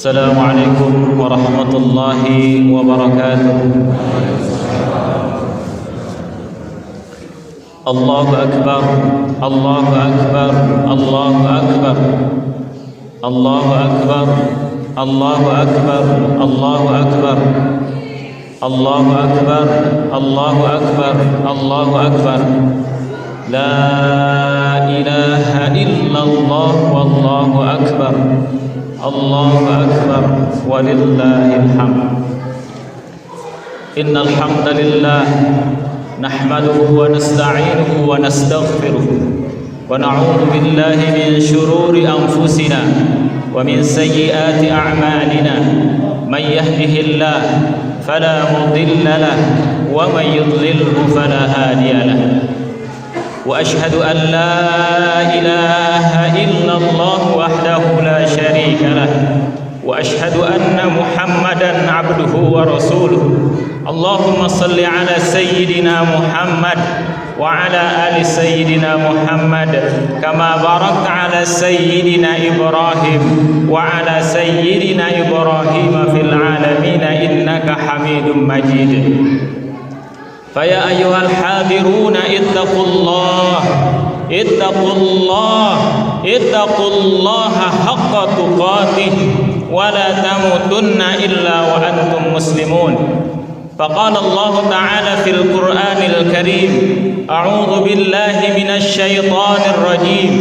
السلام عليكم ورحمة الله وبركاته. الله أكبر الله أكبر الله أكبر الله أكبر الله أكبر الله أكبر الله أكبر الله أكبر الله أكبر لا إله إلا الله والله أكبر الله أكبر ولله الحمد. إن الحمد لله نحمده ونستعينه ونستغفره ونعوذ بالله من شرور أنفسنا ومن سيئات أعمالنا. من يهده الله فلا مضل له ومن يضلله فلا هادي له. وأشهد أن لا إله إلا الله وحده لا شريك له وأشهد أن محمدا عبده ورسوله. اللهم صل على سيدنا محمد وعلى آل سيدنا محمد كما باركت على سيدنا إبراهيم وعلى سيدنا إبراهيم في العالمين إنك حميد مجيد. فيا أيها الحاضرون اتقوا الله اتقوا الله اتقوا الله حق تقاته ولا تموتن إلا وأنتم مسلمون. فقال الله تعالى في القرآن الكريم: أعوذ بالله من الشيطان الرجيم.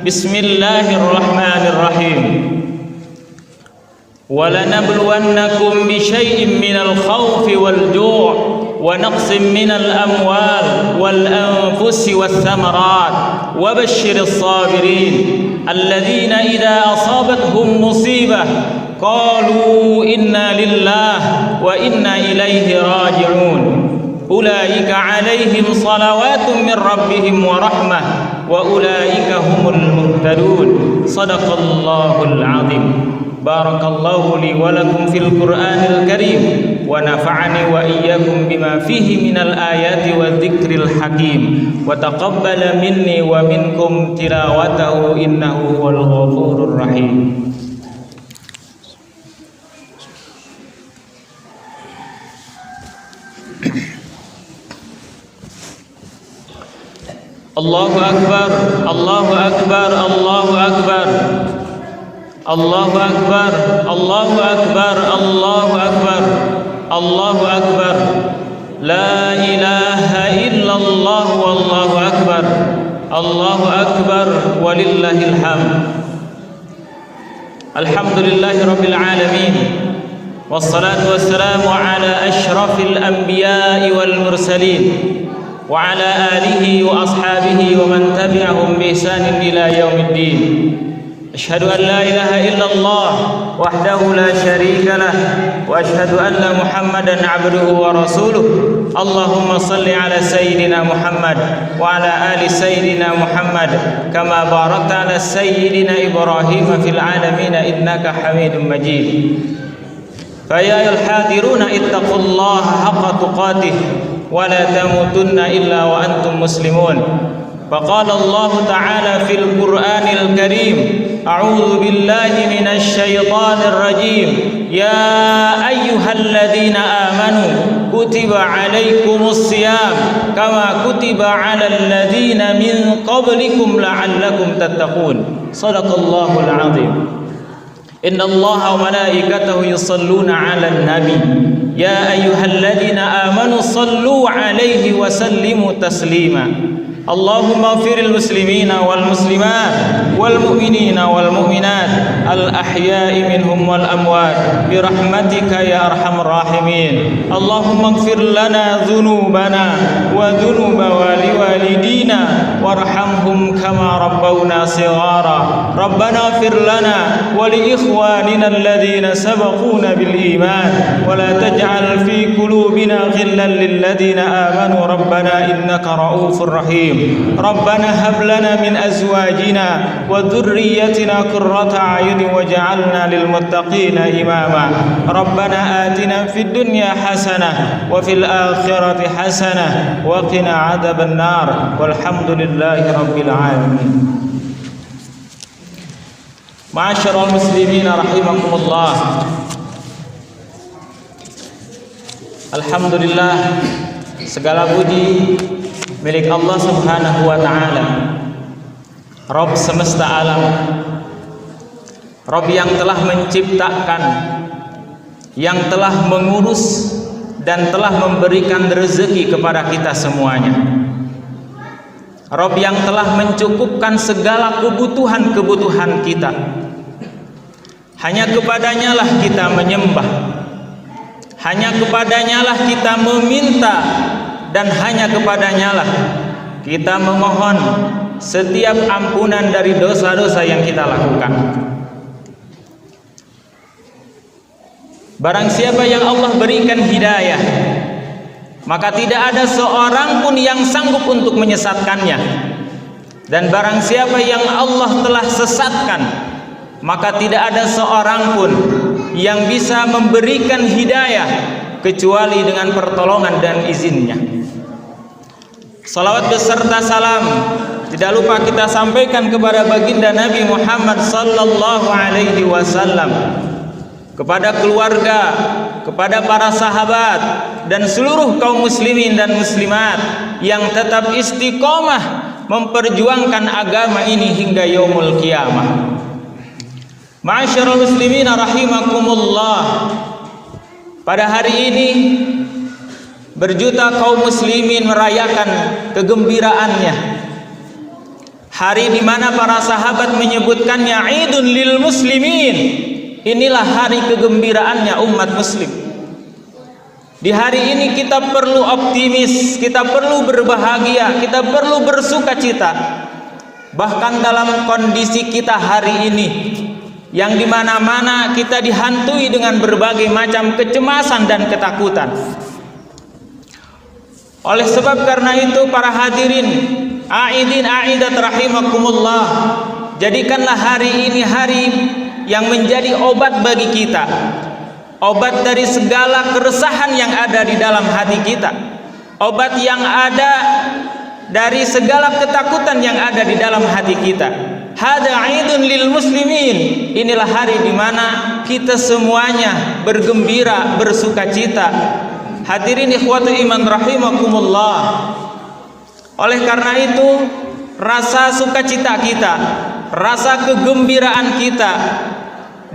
بسم الله الرحمن الرحيم. ولنبلونكم بشيء من الخوف والجوع ونقص من الأموال والأنفس والثمرات وبشر الصابرين الذين إذا أصابتهم مصيبة قالوا إنا لله وإنا إليه راجعون. أولئك عليهم صلوات من ربهم ورحمة وأولئك هم المهتدون. صدق الله العظيم. بارك الله لي ولكم في القرآن الكريم ونفعني وإياكم بما فيه من الآيات والذكر الحكيم وتقبل مني ومنكم تلاوته إنه هو الغفور الرحيم. الله أكبر الله أكبر الله أكبر الله أكبر الله أكبر الله أكبر الله أكبر لا إله إلا الله والله أكبر الله أكبر ولله الحمد. الحمد لله رب العالمين والصلاة والسلام على أشرف الأنبياء والمرسلين وعلى آله وأصحابه ومن تبعهم بإحسان إلى يوم الدين. أشهد أن لا إله إلا الله وحده لا شريك له وأشهد أن محمدا عبده ورسوله. اللهم صل على سيدنا محمد وعلى آل سيدنا محمد كما باركت على سيدنا إبراهيم في العالمين إنك حميد مجيد. فيا أيها الحاضرون اتقوا الله حق تقاته ولا تموتن إلا وأنتم مسلمون. فقال الله تعالى في القرآن الكريم: أعوذ بالله من الشيطان الرجيم. يا أيها الذين آمنوا كتب عليكم الصيام كما كتب على الذين من قبلكم لعلكم تتقون. صدق الله العظيم. إن الله وملائكته يصلون على النبي يا أيها الذين آمنوا صلوا عليه وسلموا تسليما. اللهم اغفر المسلمين والمسلمات والمؤمنين والمؤمنات الأحياء منهم والأموات برحمتك يا أرحم الراحمين. اللهم اغفر لنا ذنوبنا وذنوب والدينا وارحمهم كما ربونا صغارا. ربنا اغفر لنا ولإخواننا الذين سبقونا بالإيمان ولا تجعل في قلوبنا غلا للذين آمنوا ربنا إنك رؤوف رحيم. ربنا هب لنا من أزواجنا وذريتنا قرة أعين واجعلنا للمتقين إماما. ربنا آتنا في الدنيا حسنة وفي الآخرة حسنة وقنا عذاب النار والحمد لله رب العالمين. Ma'asyiral muslimin rahimakumullah. Alhamdulillah, segala puji milik Allah Subhanahu wa taala, Rabb semesta alam, Rabb yang telah menciptakan, yang telah mengurus dan telah memberikan rezeki kepada kita semuanya. Rabb yang telah mencukupkan segala kebutuhan-kebutuhan kita. Hanya kepadanya lah kita menyembah, hanya kepadanya lah kita meminta, dan hanya kepadanya lah kita memohon setiap ampunan dari dosa-dosa yang kita lakukan. Barang siapa yang Allah berikan hidayah, maka tidak ada seorang pun yang sanggup untuk menyesatkannya. Dan barang siapa yang Allah telah sesatkan, maka tidak ada seorang pun yang bisa memberikan hidayah kecuali dengan pertolongan dan izinnya. Salawat beserta salam tidak lupa kita sampaikan kepada baginda Nabi Muhammad sallallahu alaihi wasallam, kepada keluarga, kepada para sahabat, dan seluruh kaum muslimin dan muslimat yang tetap istiqomah memperjuangkan agama ini hingga yaumul qiyamah. Ma'asyiral muslimin rahimakumullah. Pada hari ini berjuta kaum muslimin merayakan kegembiraannya. Hari di mana para sahabat menyebutkannya Idun lil muslimin. Inilah hari kegembiraannya umat muslim. Di hari ini kita perlu optimis, kita perlu berbahagia, kita perlu bersukacita. Bahkan dalam kondisi kita hari ini yang dimana-mana kita dihantui dengan berbagai macam kecemasan dan ketakutan. Oleh sebab karena itu, para hadirin aidin aidat rahimakumullah, jadikanlah hari ini hari yang menjadi obat bagi kita, obat dari segala keresahan yang ada di dalam hati kita, obat yang ada dari segala ketakutan yang ada di dalam hati kita. Hada Idun lil muslimin. Inilah hari di mana kita semuanya bergembira, bersukacita. Hadirin ikhwatu iman rahimakumullah. Oleh karena itu, rasa sukacita kita, rasa kegembiraan kita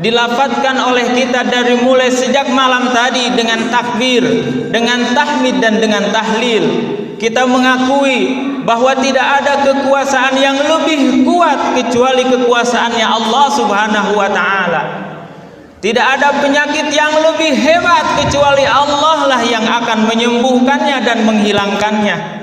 dilafadzkan oleh kita dari mulai sejak malam tadi dengan takbir, dengan tahmid, dan dengan tahlil. Kita mengakui bahwa tidak ada kekuasaan yang lebih kuat kecuali kekuasaannya Allah Subhanahu wa taala. Tidak ada penyakit yang lebih hebat kecuali Allah lah yang akan menyembuhkannya dan menghilangkannya.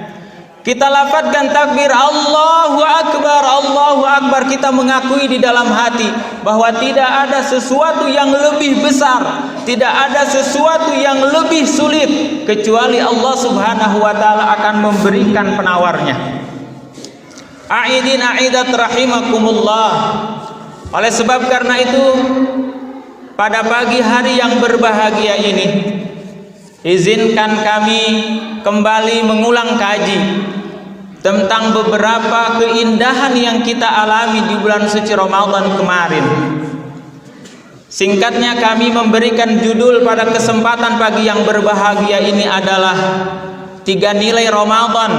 Kita lafadzkan takbir Allahu Akbar, Allahu Akbar. Kita mengakui di dalam hati bahwa tidak ada sesuatu yang lebih besar, tidak ada sesuatu yang lebih sulit kecuali Allah Subhanahu wa taala akan memberikan penawarnya. Aidin aidat rahimakumullah. Oleh sebab karena itu, pada pagi hari yang berbahagia ini, izinkan kami kembali mengulang kaji tentang beberapa keindahan yang kita alami di bulan suci Ramadan kemarin. Singkatnya, kami memberikan judul pada kesempatan pagi yang berbahagia ini adalah 3 nilai Ramadan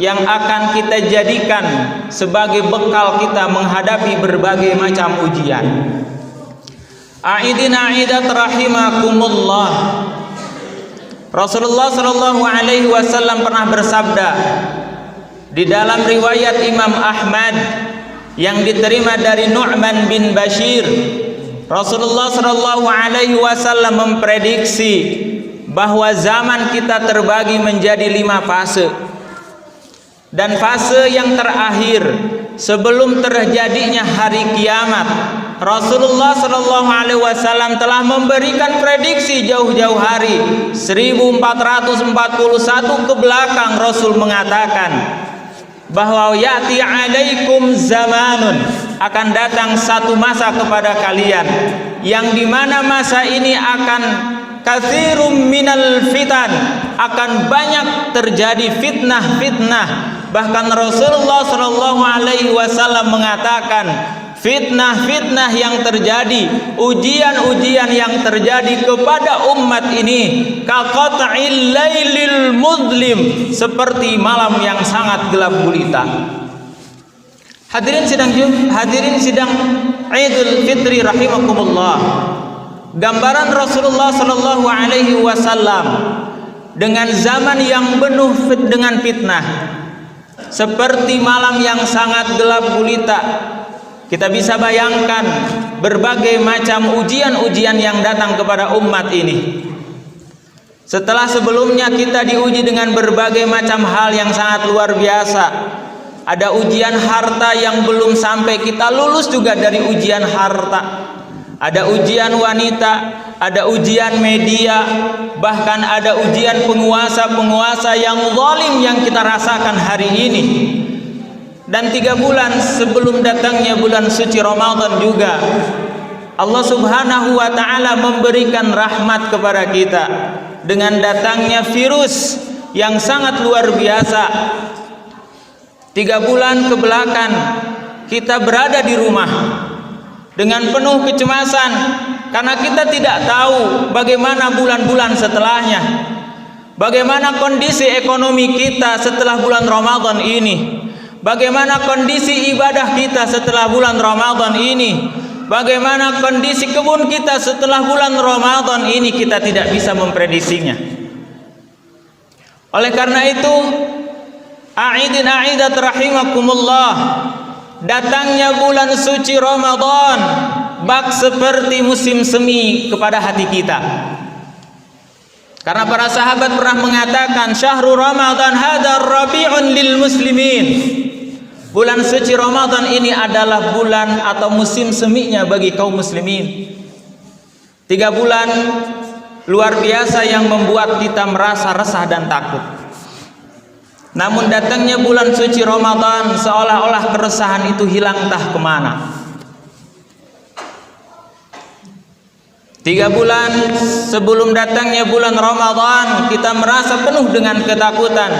yang akan kita jadikan sebagai bekal kita menghadapi berbagai macam ujian. Aidin aidat rahimakumullah. Rasulullah sallallahu alaihi wasallam pernah bersabda di dalam riwayat Imam Ahmad yang diterima dari Nu'man bin Bashir. Rasulullah sallallahu alaihi wasallam memprediksi bahwa zaman kita terbagi menjadi 5 fase. Dan fase yang terakhir sebelum terjadinya hari kiamat, Rasulullah sallallahu alaihi wasallam telah memberikan prediksi jauh-jauh hari 1441 ke belakang. Rasul mengatakan bahwa ya'ti alaikum zamanun, akan datang satu masa kepada kalian yang dimana masa ini akan katsirum minal fitan, akan banyak terjadi fitnah-fitnah. Bahkan Rasulullah sallallahu alaihi wasallam mengatakan fitnah-fitnah yang terjadi, ujian-ujian yang terjadi kepada umat ini, kaqat'il lailil muzlim, seperti malam yang sangat gelap gulita. Hadirin sidang Idul Fitri rahimakumullah. Gambaran Rasulullah sallallahu alaihi wasallam dengan zaman yang penuh dengan fitnah, seperti malam yang sangat gelap gulita. Kita bisa bayangkan berbagai macam ujian-ujian yang datang kepada umat ini. Setelah sebelumnya kita diuji dengan berbagai macam hal yang sangat luar biasa. Ada ujian harta yang belum sampai kita lulus juga dari ujian harta. Ada ujian wanita, ada ujian media, bahkan ada ujian penguasa-penguasa yang zalim yang kita rasakan hari ini. Dan 3 bulan sebelum datangnya bulan suci Ramadan juga, Allah Subhanahu wa ta'ala memberikan rahmat kepada kita dengan datangnya virus yang sangat luar biasa. 3 bulan kebelakang kita berada di rumah dengan penuh kecemasan karena kita tidak tahu bagaimana bulan-bulan setelahnya, bagaimana kondisi ekonomi kita setelah bulan Ramadan ini, bagaimana kondisi ibadah kita setelah bulan Ramadan ini, bagaimana kondisi kebun kita setelah bulan Ramadan ini, kita tidak bisa memprediksinya. Oleh karena itu, a'idat rahimakumullah, datangnya bulan suci Ramadan bak seperti musim semi kepada hati kita. Karena para sahabat pernah mengatakan, syahrul Ramadan hadar rabi'un lil muslimin. Bulan suci Ramadan ini adalah bulan atau musim seminya bagi kaum muslimin. 3 bulan luar biasa yang membuat kita merasa resah dan takut. Namun datangnya bulan suci Ramadan seolah-olah keresahan itu hilang entah kemana. 3 bulan sebelum datangnya bulan Ramadan kita merasa penuh dengan ketakutan.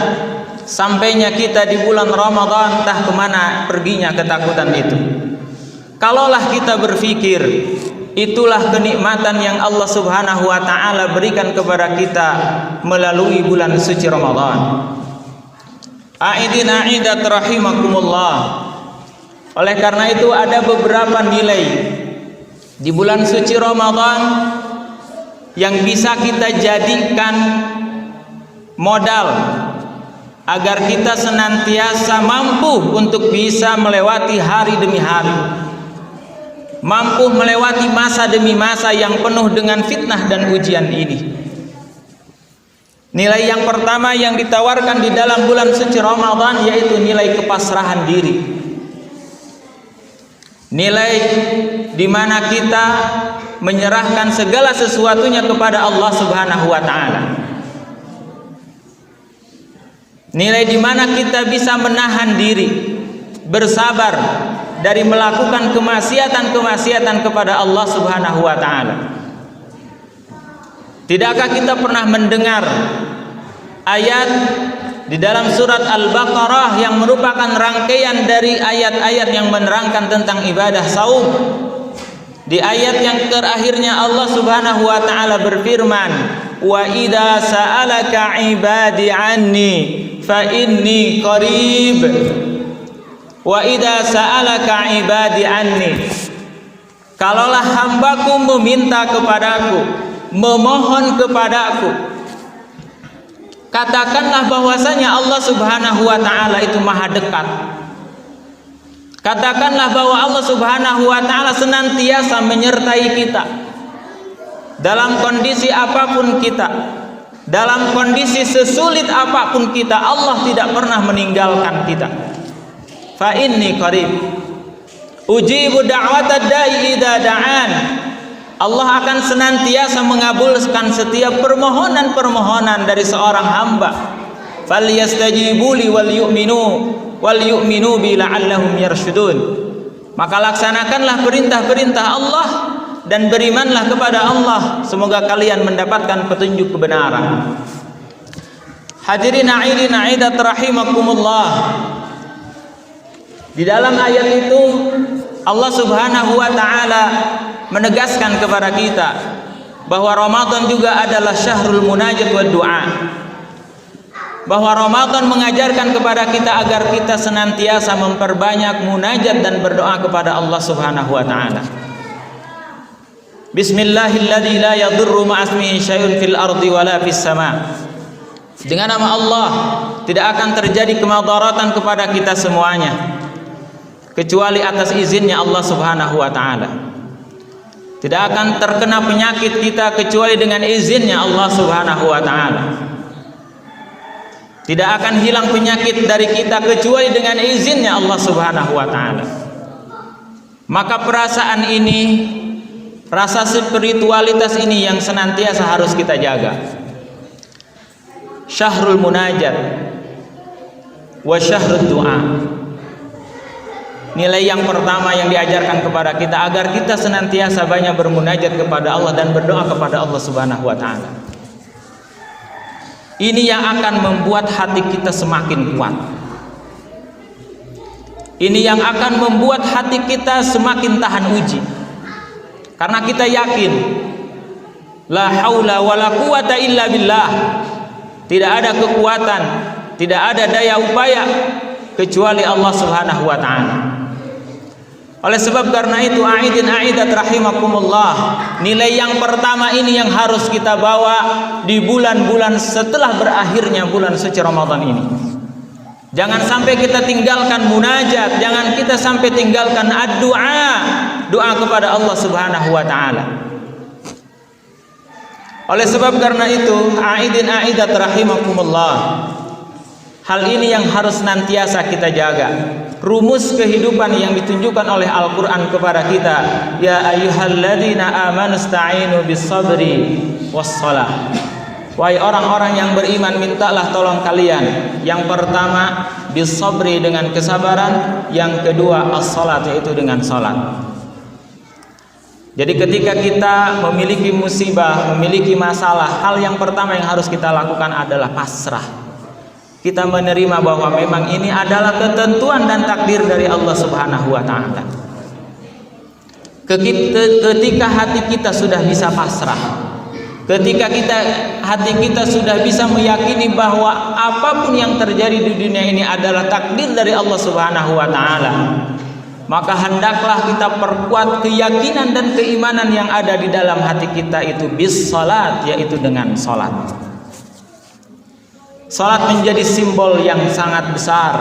Sampainya kita di bulan Ramadan, entah kemana perginya ketakutan itu. Kalaulah kita berpikir, itulah kenikmatan yang Allah Subhanahu wa ta'ala berikan kepada kita melalui bulan suci Ramadan. A'idat rahimakumullah. Oleh karena itu ada beberapa nilai di bulan suci Ramadan yang bisa kita jadikan modal agar kita senantiasa mampu untuk bisa melewati hari demi hari, mampu melewati masa demi masa yang penuh dengan fitnah dan ujian ini. Nilai yang pertama yang ditawarkan di dalam bulan suci Ramadan yaitu nilai kepasrahan diri. Nilai di mana kita menyerahkan segala sesuatunya kepada Allah Subhanahu wa ta'ala. Nilai di mana kita bisa menahan diri, bersabar dari melakukan kemaksiatan-kemaksiatan kepada Allah Subhanahu wa ta'ala. Tidakkah kita pernah mendengar ayat di dalam surat Al-Baqarah yang merupakan rangkaian dari ayat-ayat yang menerangkan tentang ibadah saum? Di ayat yang terakhirnya Allah Subhanahu wa ta'ala berfirman, wa idza sa'alaka ibadi anni fa inni qarib. Wa idza sa'alaka ibadi anni, kalaulah hambaku meminta kepadaku, memohon kepadaku, katakanlah bahwasanya Allah Subhanahu wa ta'ala itu maha dekat. Katakanlah bahwa Allah Subhanahu wa ta'ala senantiasa menyertai kita dalam kondisi apapun kita, dalam kondisi sesulit apapun kita, Allah tidak pernah meninggalkan kita. Fa inni qarib ujibu da'watad da'i idza da'an. Allah akan senantiasa mengabulkan setiap permohonan-permohonan dari seorang hamba. Falyastajibu li wal yu'minu bi la'allahum yarshudun. Maka laksanakanlah perintah-perintah Allah dan berimanlah kepada Allah, semoga kalian mendapatkan petunjuk kebenaran. Hadirin a'idat rahimakumullah. Di dalam ayat itu Allah Subhanahu wa taala menegaskan kepada kita bahwa Ramadan juga adalah syahrul munajat wa du'a. Bahwa Ramadan mengajarkan kepada kita agar kita senantiasa memperbanyak munajat dan berdoa kepada Allah Subhanahu wa taala. Bismillahilladzi la yadurru ma'asmihi syai'un fil ardi wala fis sama. Dengan nama Allah tidak akan terjadi kemadaratan kepada kita semuanya kecuali atas izinnya Allah Subhanahu wa taala. Tidak akan terkena penyakit kita kecuali dengan izinnya Allah Subhanahu wa taala. Tidak akan hilang penyakit dari kita kecuali dengan izinnya Allah Subhanahu wa taala. Maka perasaan ini, rasa spiritualitas ini yang senantiasa harus kita jaga. Syahrul munajat wa syahrul du'a. Nilai yang pertama yang diajarkan kepada kita agar kita senantiasa banyak bermunajat kepada Allah dan berdoa kepada Allah Subhanahu wa taala. Ini yang akan membuat hati kita semakin kuat. Ini yang akan membuat hati kita semakin tahan uji. Karena kita yakin la haula wala quwata illa billah. Tidak ada kekuatan, tidak ada daya upaya kecuali Allah Subhanahu wa taala. Oleh sebab karena itu aidin aidat rahimakumullah, nilai yang pertama ini yang harus kita bawa di bulan-bulan setelah berakhirnya bulan suci Ramadan ini. Jangan sampai kita tinggalkan munajat, jangan kita sampai tinggalkan doa, doa kepada Allah Subhanahu wa taala. Oleh sebab karena itu aidin aidat rahimakumullah, hal ini yang harus senantiasa kita jaga. Rumus kehidupan yang ditunjukkan oleh Al-Quran kepada kita, ya ayyuhalladzina amanu sta'inu bis-sabri was-salah. Wahai orang-orang yang beriman, mintalah tolong kalian. Yang pertama bis-sabri dengan kesabaran, yang kedua as-salat yaitu dengan salat. Jadi ketika kita memiliki musibah, memiliki masalah, hal yang pertama yang harus kita lakukan adalah pasrah. Kita menerima bahwa memang ini adalah ketentuan dan takdir dari Allah Subhanahu wa taala. Ketika hati kita sudah bisa pasrah, ketika hati kita sudah bisa meyakini bahwa apapun yang terjadi di dunia ini adalah takdir dari Allah Subhanahu wa taala, maka hendaklah kita perkuat keyakinan dan keimanan yang ada di dalam hati kita itu bis salat, yaitu dengan salat. Salat menjadi simbol yang sangat besar.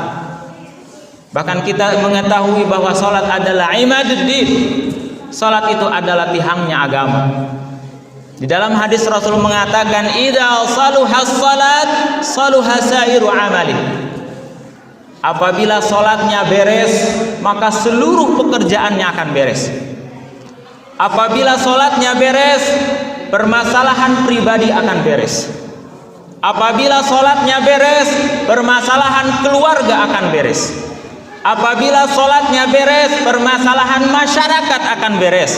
Bahkan kita mengetahui bahwa salat adalah imaduddin. Salat itu adalah tihangnya agama. Di dalam hadis Rasul mengatakan, idza saluhas salat saluha sairu amali. Apabila salatnya beres, maka seluruh pekerjaannya akan beres. Apabila salatnya beres, permasalahan pribadi akan beres. Apabila sholatnya beres, permasalahan keluarga akan beres. Apabila sholatnya beres, permasalahan masyarakat akan beres.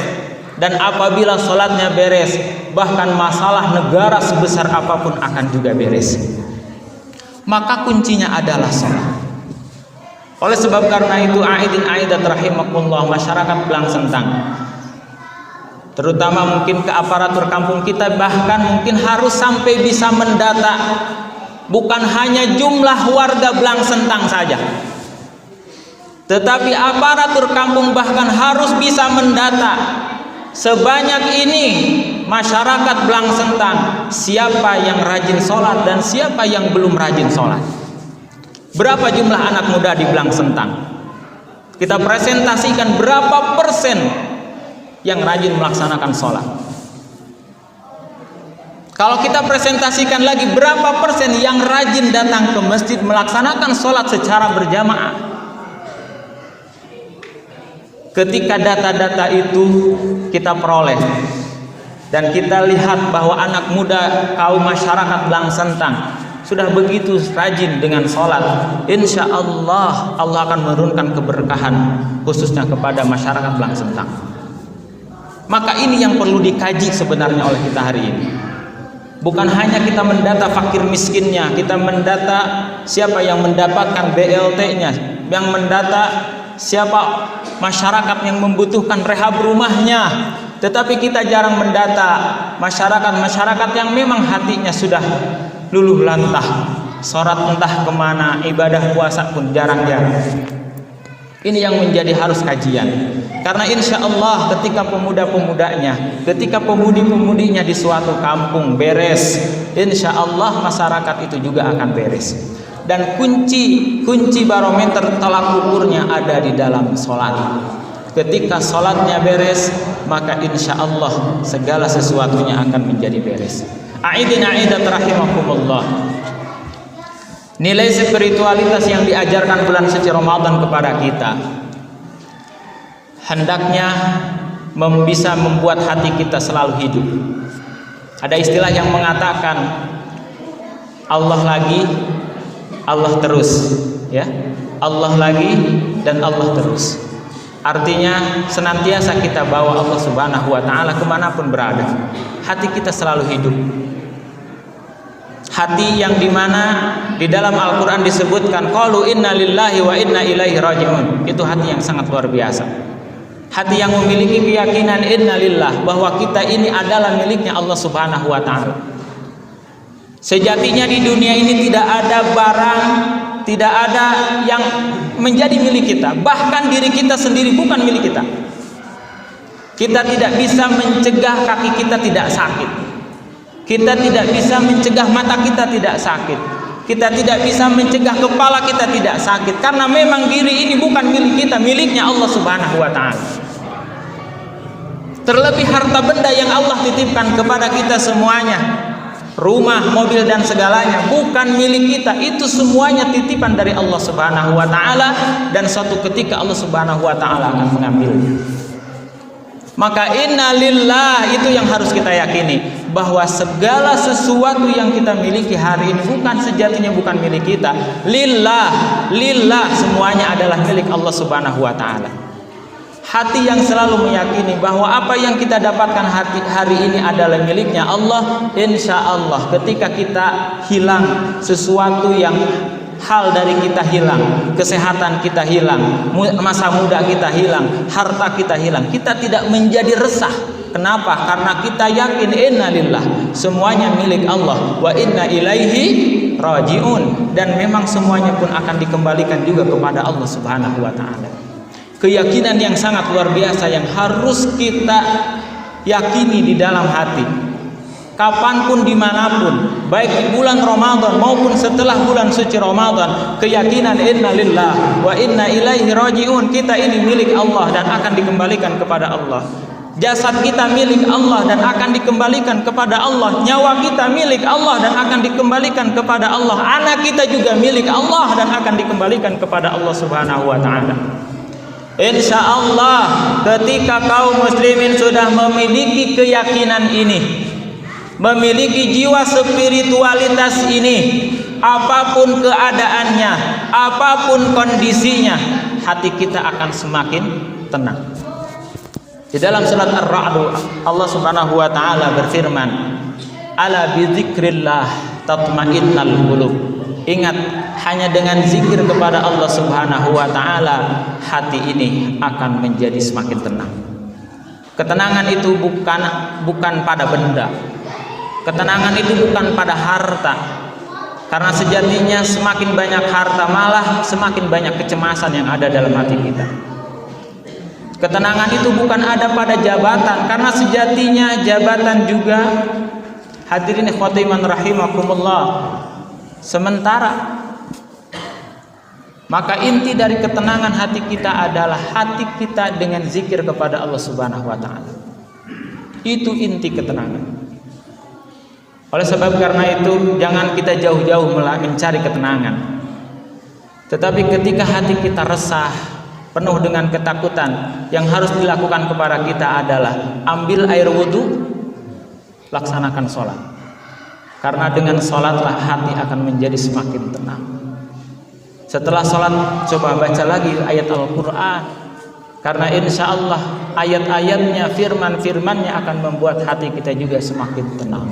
Dan apabila sholatnya beres, bahkan masalah negara sebesar apapun akan juga beres. Maka kuncinya adalah sholat. Oleh sebab karena itu aidin aidat rahimakumullah, masyarakat Belang Sentang, terutama mungkin ke aparatur kampung kita, bahkan mungkin harus sampai bisa mendata bukan hanya jumlah warga Belang Sentang saja, tetapi aparatur kampung bahkan harus bisa mendata sebanyak ini masyarakat Belang Sentang, siapa yang rajin sholat dan siapa yang belum rajin sholat. Berapa jumlah anak muda di Belang Sentang? Kita presentasikan berapa persen yang rajin melaksanakan sholat. Kalau kita presentasikan lagi berapa persen yang rajin datang ke masjid melaksanakan sholat secara berjamaah. Ketika data-data itu kita peroleh dan kita lihat bahwa anak muda kaum masyarakat Belang Sentang sudah begitu rajin dengan sholat, insya Allah Allah akan menurunkan keberkahan khususnya kepada masyarakat Belang Sentang. Maka ini yang perlu dikaji sebenarnya oleh kita hari ini. Bukan hanya kita mendata fakir miskinnya, kita mendata siapa yang mendapatkan BLT-nya, yang mendata siapa masyarakat yang membutuhkan rehab rumahnya, tetapi kita jarang mendata masyarakat yang memang hatinya sudah luluh lantah, sholat entah kemana, ibadah puasa pun jarang-jarang. Ini yang menjadi harus kajian. Karena insya Allah ketika pemuda-pemudanya, ketika pemudi-pemudinya di suatu kampung beres, insya Allah masyarakat itu juga akan beres. Dan kunci barometer tolak ukurnya ada di dalam sholat. Ketika sholatnya beres, maka insya Allah segala sesuatunya akan menjadi beres. A'idin a'idat rahimakumullah. Nilai spiritualitas yang diajarkan bulan suci Ramadan kepada kita hendaknya bisa membuat hati kita selalu hidup. Ada istilah yang mengatakan Allah lagi, Allah terus, ya. Allah lagi dan Allah terus. Artinya senantiasa kita bawa Allah Subhanahu wa ta'ala kemanapun berada. Hati kita selalu hidup. Hati yang dimana di dalam Al-Quran disebutkan qalu inna lillahi wa inna ilaihi raji'un. Itu hati yang sangat luar biasa. Hati yang memiliki keyakinan inna lillah, bahwa kita ini adalah miliknya Allah Subhanahu wa ta'ala. Sejatinya di dunia ini tidak ada barang, tidak ada yang menjadi milik kita. Bahkan diri kita sendiri bukan milik kita. Kita tidak bisa mencegah kaki kita tidak sakit. Kita tidak bisa mencegah mata kita tidak sakit. Kita tidak bisa mencegah kepala kita tidak sakit. Karena memang diri ini bukan milik kita, miliknya Allah Subhanahu wa ta'ala. Terlebih harta benda yang Allah titipkan kepada kita semuanya, rumah, mobil dan segalanya, bukan milik kita. Itu semuanya titipan dari Allah Subhanahu wa ta'ala, dan suatu ketika Allah Subhanahu wa ta'ala akan mengambilnya. Maka inna lillah itu yang harus kita yakini, bahwa segala sesuatu yang kita miliki hari ini sejatinya bukan milik kita. Lillah semuanya adalah milik Allah Subhanahu wa ta'ala. Hati yang selalu meyakini bahwa apa yang kita dapatkan hari ini adalah miliknya Allah, insya Allah ketika kita hilang sesuatu yang hal dari kita hilang, kesehatan kita hilang, masa muda kita hilang, harta kita hilang, kita tidak menjadi resah. Kenapa? Karena kita yakin inna lillah, semuanya milik Allah, wa inna ilaihi raji'un, dan memang semuanya pun akan dikembalikan juga kepada Allah Subhanahu wa ta'ala. Keyakinan yang sangat luar biasa yang harus kita yakini di dalam hati. Kapanpun dimanapun, baik di bulan Ramadan maupun setelah bulan suci Ramadan, keyakinan inna lillah wa inna ilaihi raji'un, kita ini milik Allah dan akan dikembalikan kepada Allah. Jasad kita milik Allah dan akan dikembalikan kepada Allah. Nyawa kita milik Allah dan akan dikembalikan kepada Allah. Anak kita juga milik Allah dan akan dikembalikan kepada Allah Subhanahu wa ta'ala. Insya Allah ketika kaum muslimin sudah memiliki keyakinan ini, memiliki jiwa spiritualitas ini, apapun keadaannya, apapun kondisinya, hati kita akan semakin tenang. Di dalam surat Ar-Ra'd Allah Subhanahu wa ta'ala berfirman, ala bizikrillah tatma'innal qulub. Ingat, hanya dengan zikir kepada Allah Subhanahu wa ta'ala hati ini akan menjadi semakin tenang. Ketenangan itu bukan pada benda. Ketenangan itu bukan pada harta. Karena sejatinya semakin banyak harta malah semakin banyak kecemasan yang ada dalam hati kita. Ketenangan itu bukan ada pada jabatan, karena sejatinya jabatan juga, hadirin khotiman rahimakumullah, sementara. Maka inti dari ketenangan hati kita adalah hati kita dengan zikir kepada Allah Subhanahu wa ta'ala. Itu inti ketenangan. Oleh sebab karena itu jangan kita jauh-jauh mencari ketenangan. Tetapi ketika hati kita resah, penuh dengan ketakutan, yang harus dilakukan kepada kita adalah ambil air wudhu, laksanakan sholat. Karena dengan sholatlah hati akan menjadi semakin tenang. Setelah sholat coba baca lagi ayat Al-Quran, karena insya Allah ayat-ayatnya, firman-firmannya akan membuat hati kita juga semakin tenang.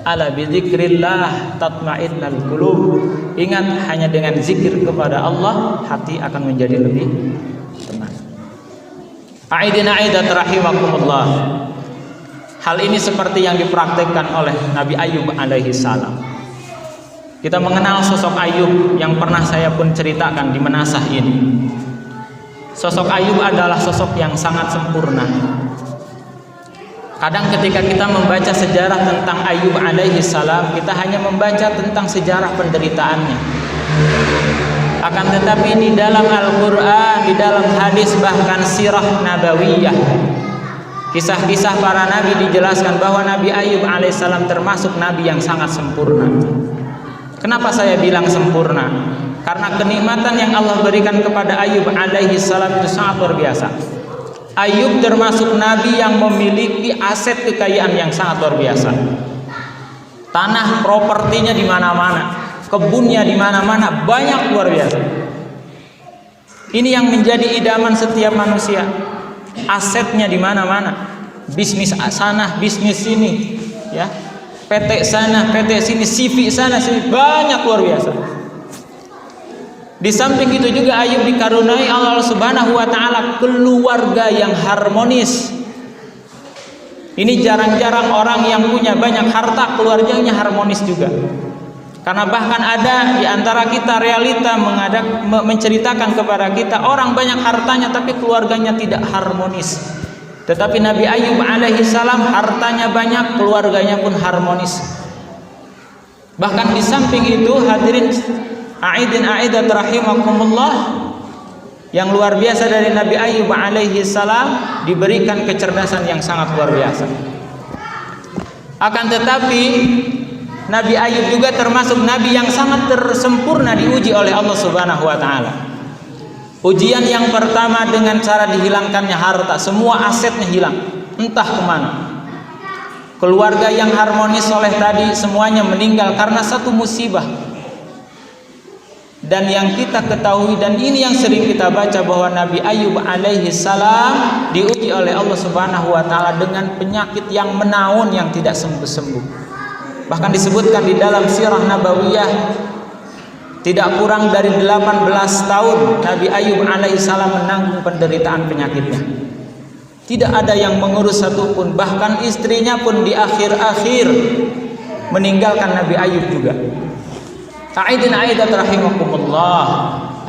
Ala bizikrillah tatma'innal qulub. Ingat, hanya dengan zikir kepada Allah hati akan menjadi lebih tenang. Aidin aidat rahimakumullah. Hal ini seperti yang dipraktekkan oleh Nabi Ayub alaihi salam. Kita mengenal sosok Ayub yang pernah saya pun ceritakan di menasah ini. Sosok Ayub adalah sosok yang sangat sempurna. Kadang ketika kita membaca sejarah tentang Ayub alaihi salam, kita hanya membaca tentang sejarah penderitaannya. Akan tetapi di dalam Al-Quran, di dalam hadis, bahkan sirah nabawiyah, kisah-kisah para nabi dijelaskan bahwa Nabi Ayub alaihissalam termasuk nabi yang sangat sempurna. Kenapa saya bilang sempurna? Karena kenikmatan yang Allah berikan kepada Ayub alaihissalam itu sangat luar biasa. Ayub termasuk nabi yang memiliki aset kekayaan yang sangat luar biasa. Tanah propertinya di mana-mana, kebunnya di mana-mana, banyak, luar biasa. Ini yang menjadi idaman setiap manusia. Asetnya di mana-mana, bisnis sana, bisnis sini, ya, PT sana, PT sini, CV sana, sini, banyak, luar biasa. Di samping itu juga Ayub dikaruniai Allah Subhanahu wa taala keluarga yang harmonis. Ini jarang-jarang orang yang punya banyak harta keluarganya harmonis juga. Karena bahkan ada di antara kita realita menceritakan kepada kita orang banyak hartanya tapi keluarganya tidak harmonis. Tetapi Nabi Ayub alaihi salam hartanya banyak, keluarganya pun harmonis. Bahkan di samping itu hadirin aidin aidat rahimakumullah, yang luar biasa dari Nabi Ayub alaihi salam diberikan kecerdasan yang sangat luar biasa. Akan tetapi Nabi Ayub juga termasuk nabi yang sangat tersempurna diuji oleh Allah Subhanahu wa taala. Ujian yang pertama dengan cara dihilangkannya harta, semua asetnya hilang, entah kemana. Keluarga yang harmonis oleh tadi semuanya meninggal karena satu musibah. Dan yang kita ketahui dan ini yang sering kita baca bahwa Nabi Ayub alaihi salam diuji oleh Allah Subhanahu wa taala dengan penyakit yang menaun yang tidak sembuh-sembuh. Bahkan disebutkan di dalam sirah nabawiyah tidak kurang dari 18 tahun Nabi Ayub alaihissalam menanggung penderitaan penyakitnya. Tidak ada yang mengurus satupun, bahkan istrinya pun di akhir-akhir meninggalkan Nabi Ayub juga. Aidin aidat rahimakumullah.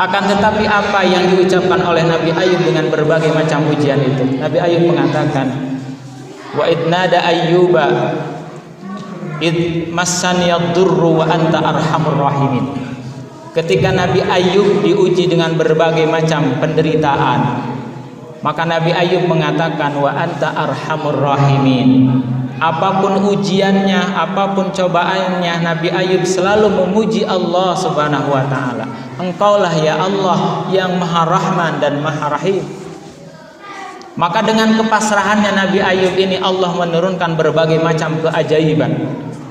Akan tetapi apa yang diucapkan oleh Nabi Ayub dengan berbagai macam ujian itu? Nabi Ayub mengatakan, wa idnada ayyuba id massaniyad-durru wa anta arhamur rahimin. Ketika Nabi Ayub diuji dengan berbagai macam penderitaan, maka Nabi Ayub mengatakan wa anta arhamur rahimin. Apapun ujiannya, apapun cobaannya, Nabi Ayub selalu memuji Allah Subhanahu wa taala. Engkaulah ya Allah yang Maha Rahman dan Maha Rahim. Maka dengan kepasrahannya Nabi Ayub ini Allah menurunkan berbagai macam keajaiban.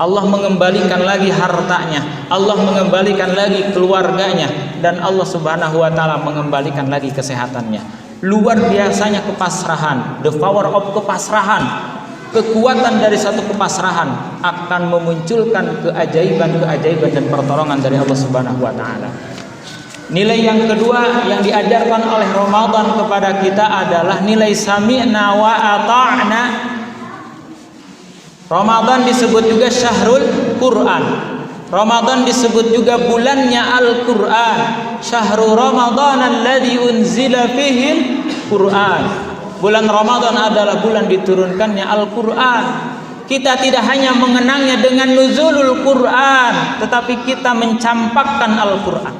Allah mengembalikan lagi hartanya, Allah mengembalikan lagi keluarganya, dan Allah Subhanahu wa taala mengembalikan lagi kesehatannya. Luar biasanya kepasrahan, the power of kepasrahan. Kekuatan dari satu kepasrahan akan memunculkan keajaiban-keajaiban dan pertolongan dari Allah Subhanahu wa taala. Nilai yang kedua yang diajarkan oleh Ramadan kepada kita adalah nilai sami'na wa ata'na. Ramadan disebut juga syahrul Quran. Ramadan disebut juga bulannya Al-Quran. Syahrul Ramadan alladzi unzila fihi Quran. Bulan Ramadan adalah bulan diturunkannya Al-Quran. Kita tidak hanya mengenangnya dengan nuzulul Quran, tetapi kita mencampakkan Al-Quran.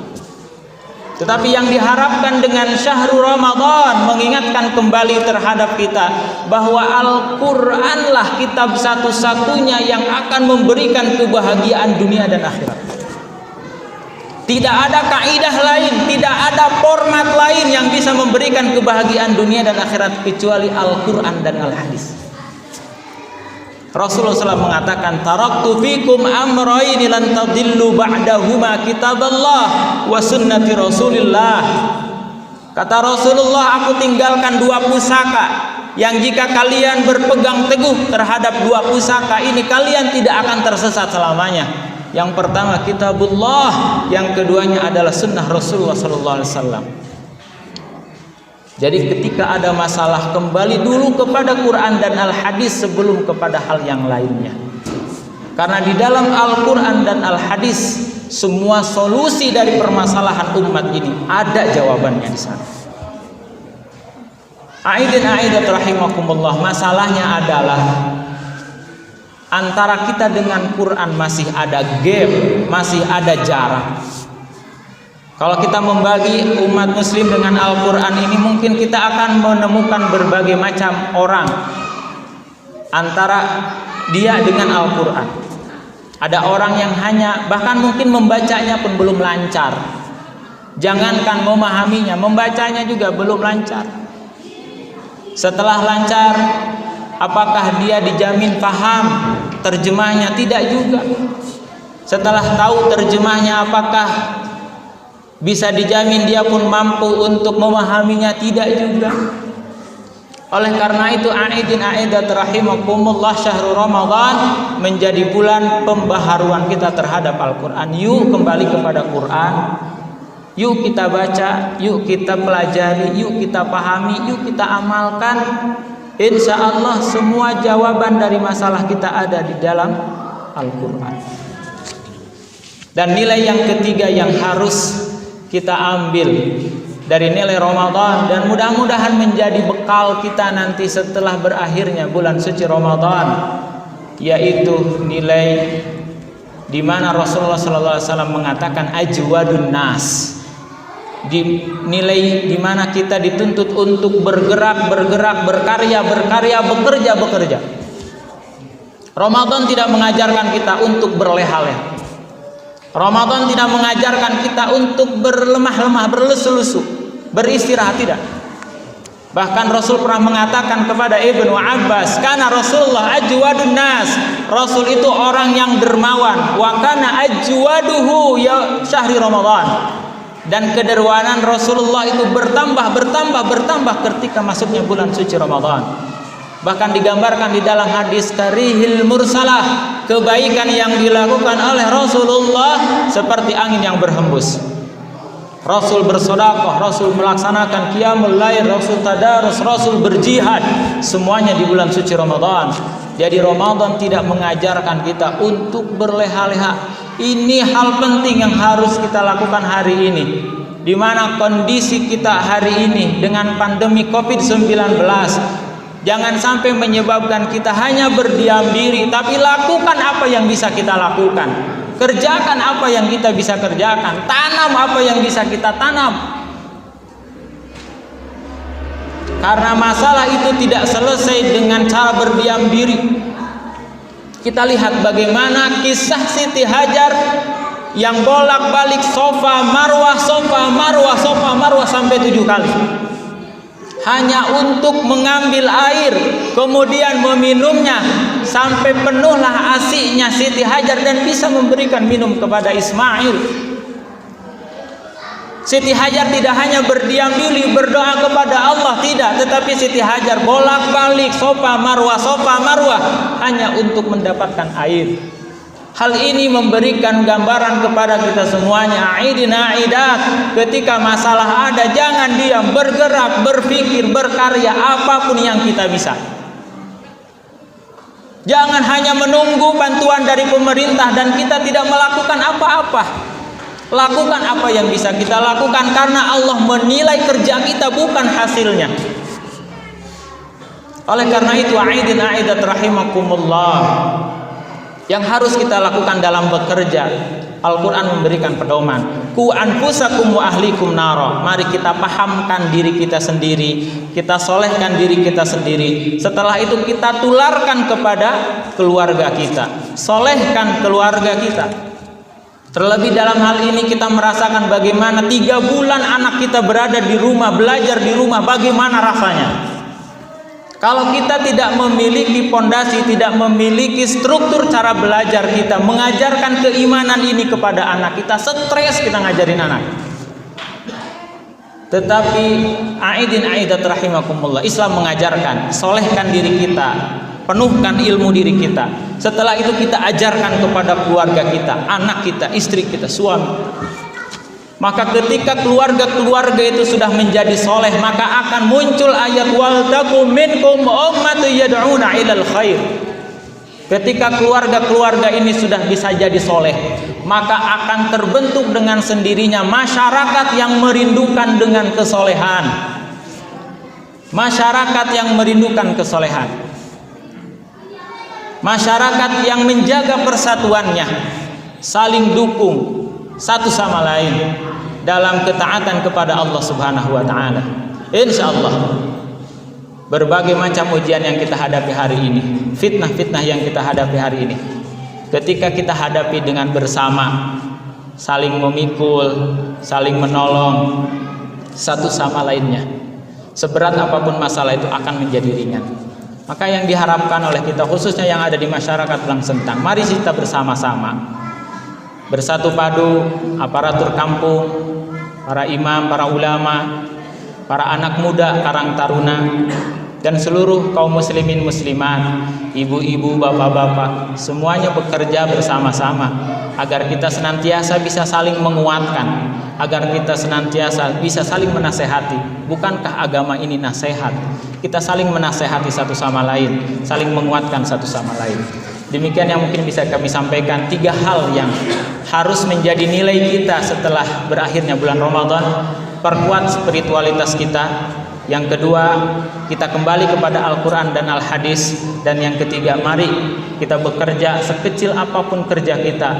Tetapi yang diharapkan dengan syahrul Ramadan mengingatkan kembali terhadap kita bahwa Al-Quranlah kitab satu-satunya yang akan memberikan kebahagiaan dunia dan akhirat. Tidak ada kaidah lain, tidak ada format lain yang bisa memberikan kebahagiaan dunia dan akhirat kecuali Al-Quran dan Al-Hadis. Rasulullah SAW mengatakan, taraktu fikum amrayni lan tadillu ba'dahuma kitaballah wa sunnati Rasulillah. Kata Rasulullah, aku tinggalkan dua pusaka yang jika kalian berpegang teguh terhadap dua pusaka ini, kalian tidak akan tersesat selamanya. Yang pertama kitabullah, yang keduanya adalah sunnah Rasulullah SAW. Jadi ketika ada masalah, kembali dulu kepada Quran dan Al-Hadis sebelum kepada hal yang lainnya. Karena di dalam Al-Quran dan Al-Hadis, semua solusi dari permasalahan umat ini ada jawabannya di sana. Aidin aidat rahimakumullah, masalahnya adalah antara kita dengan Quran masih ada gap, masih ada jarak. Kalau kita membagi umat muslim dengan Al-Quran ini, mungkin kita akan menemukan berbagai macam orang antara dia dengan Al-Quran. Ada orang yang hanya, bahkan mungkin membacanya pun belum lancar. Jangankan memahaminya, membacanya juga belum lancar. Setelah lancar, apakah dia dijamin paham terjemahnya? Tidak juga. Setelah tahu terjemahnya, apakah bisa dijamin dia pun mampu untuk memahaminya? Tidak juga. Oleh karena itu, aidin aidat rahimakumullah, syahrul Ramadan menjadi bulan pembaharuan kita terhadap Al-Quran. Yuk kembali kepada Quran, yuk kita baca, yuk kita pelajari, yuk kita pahami, yuk kita amalkan. Insya Allah semua jawaban dari masalah kita ada di dalam Al-Quran. Dan nilai yang ketiga yang harus kita ambil dari nilai Ramadan, dan mudah-mudahan menjadi bekal kita nanti setelah berakhirnya bulan suci Ramadan, yaitu nilai di mana Rasulullah SAW mengatakan ajwadun nas, nilai di mana kita dituntut untuk bergerak, berkarya, bekerja. Ramadan tidak mengajarkan kita untuk berleha-leha. Ramadan tidak mengajarkan kita untuk berlemah-lemah, berlesu-lesu, beristirahat, tidak. Bahkan Rasul pernah mengatakan kepada Ibnu Abbas, "Kana Rasulullah ajwadun nas." Rasul itu orang yang dermawan. Wa kana ajwaduhu ya syahri Ramadan. Dan kedermawanan Rasulullah itu bertambah ketika masuknya bulan suci Ramadan. Bahkan digambarkan di dalam hadis karihil mursalah, kebaikan yang dilakukan oleh Rasulullah seperti angin yang berhembus. Rasul bersedekah, Rasul melaksanakan qiyamul lail, Rasul tadarus, Rasul berjihad, semuanya di bulan suci Ramadan. Jadi Ramadan tidak mengajarkan kita untuk berleha-leha. Ini hal penting yang harus kita lakukan hari ini, di mana kondisi kita hari ini dengan pandemi COVID-19 jangan sampai menyebabkan kita hanya berdiam diri, tapi lakukan apa yang bisa kita lakukan, kerjakan apa yang kita bisa kerjakan, tanam apa yang bisa kita tanam. Karena masalah itu tidak selesai dengan cara berdiam diri. Kita lihat bagaimana kisah Siti Hajar yang bolak-balik Safa Marwah sampai 7 kali. Hanya untuk mengambil air, kemudian meminumnya sampai penuhlah asiknya Siti Hajar dan bisa memberikan minum kepada Ismail. Siti Hajar tidak hanya berdiam diri berdoa kepada Allah, tidak, tetapi Siti Hajar bolak-balik Safa Marwah hanya untuk mendapatkan air. Hal ini memberikan gambaran kepada kita semuanya, aidin aidat, ketika masalah ada jangan diam, bergerak, berpikir, berkarya apapun yang kita bisa. Jangan hanya menunggu bantuan dari pemerintah dan kita tidak melakukan apa-apa. Lakukan apa yang bisa kita lakukan, karena Allah menilai kerja kita bukan hasilnya. Oleh karena itu, aidin aidat rahimakumullah, yang harus kita lakukan dalam bekerja, Al-Quran memberikan pedoman. Ku anfusakum wa ahlikum nara. Mari kita pahamkan diri kita sendiri, kita solehkan diri kita sendiri. Setelah itu kita tularkan kepada keluarga kita, solehkan keluarga kita. Terlebih dalam hal ini kita merasakan bagaimana 3 bulan anak kita berada di rumah, belajar di rumah, bagaimana rasanya. Kalau kita tidak memiliki pondasi, tidak memiliki struktur cara belajar kita, mengajarkan keimanan ini kepada anak kita, stres kita ngajarin anak. Tetapi aidin aidat rahimakumullah, Islam mengajarkan solehkan diri kita, penuhkan ilmu diri kita. Setelah itu kita ajarkan kepada keluarga kita, anak kita, istri kita, suami. Maka ketika keluarga-keluarga itu sudah menjadi soleh, maka akan muncul ayat wal takum minkum ummatun yad'una ilal khair. Ketika keluarga-keluarga ini sudah bisa jadi soleh, maka akan terbentuk dengan sendirinya masyarakat yang merindukan dengan kesolehan. Masyarakat yang merindukan kesolehan. Masyarakat yang menjaga persatuannya, saling dukung satu sama lain dalam ketaatan kepada Allah Subhanahu wa taala. Insyaallah berbagai macam ujian yang kita hadapi hari ini, fitnah-fitnah yang kita hadapi hari ini, ketika kita hadapi dengan bersama, saling memikul, saling menolong satu sama lainnya, seberat apapun masalah itu akan menjadi ringan. Maka yang diharapkan oleh kita, khususnya yang ada di masyarakat Belang Sentang, mari kita bersama-sama bersatu padu, aparatur kampung, para imam, para ulama, para anak muda, karang taruna, dan seluruh kaum muslimin muslimat, ibu-ibu, bapak-bapak, semuanya bekerja bersama-sama agar kita senantiasa bisa saling menguatkan, agar kita senantiasa bisa saling menasehati. Bukankah agama ini nasihat? Kita saling menasehati satu sama lain, saling menguatkan satu sama lain. Demikian yang mungkin bisa kami sampaikan, 3 hal yang harus menjadi nilai kita setelah berakhirnya bulan Ramadan. Perkuat spiritualitas kita. Yang kedua, kita kembali kepada Al-Quran dan Al-Hadis. Dan yang ketiga, mari kita bekerja sekecil apapun kerja kita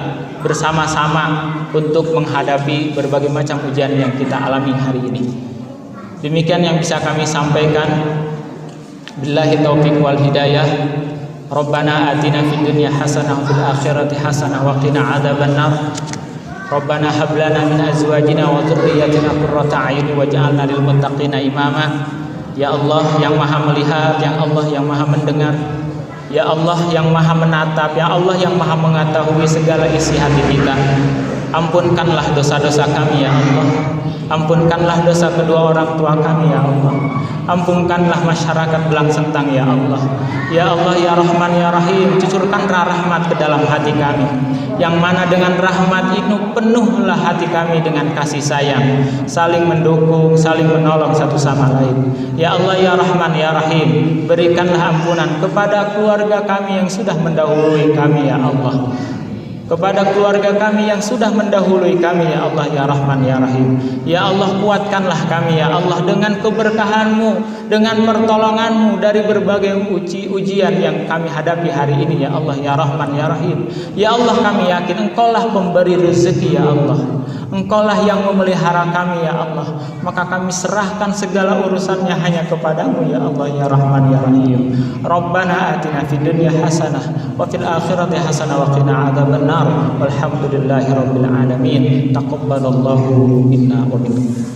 bersama-sama untuk menghadapi berbagai macam ujian yang kita alami hari ini. Demikian yang bisa kami sampaikan. Billahi taufiq wal hidayah. Rabbana atina fid dunya hasanah wa fil akhirati hasanah wa qina adzabannar. Rabbana hab lana min azwajina wa dhurriyyatina qurrata a'yun waj'alna lil muttaqina imama. Ya Allah yang Maha melihat, ya Allah yang Maha mendengar, ya Allah yang Maha menatap, ya Allah yang Maha mengetahui segala isi hati kita. Ampunkanlah dosa-dosa kami ya Allah. Ampunkanlah dosa kedua orang tua kami ya Allah. Ampunkanlah masyarakat Belang Sentang ya Allah. Ya Allah ya Rahman ya Rahim, cucurkanlah rahmat ke dalam hati kami, yang mana dengan rahmat itu penuhlah hati kami dengan kasih sayang, saling mendukung, saling menolong satu sama lain. Ya Allah ya Rahman ya Rahim, berikanlah ampunan kepada keluarga kami yang sudah mendahului kami ya Allah, kepada keluarga kami yang sudah mendahului kami ya Allah ya Rahman ya Rahim. Ya Allah kuatkanlah kami ya Allah dengan keberkahan-Mu, dengan pertolongan-Mu dari berbagai ujian yang kami hadapi hari ini ya Allah ya Rahman ya Rahim. Ya Allah kami yakin Engkaulah pemberi rezeki ya Allah, Engkaulah yang memelihara kami ya Allah. Maka kami serahkan segala urusannya hanya kepadamu ya Allah ya Rahman ya Rahim. Rabbana atina fid dunya hasanah wa fil akhirati hasanah wa qina adzabannar. Walhamdulillahi rabbil alamin. Taqabbalallahu minna wa minkum.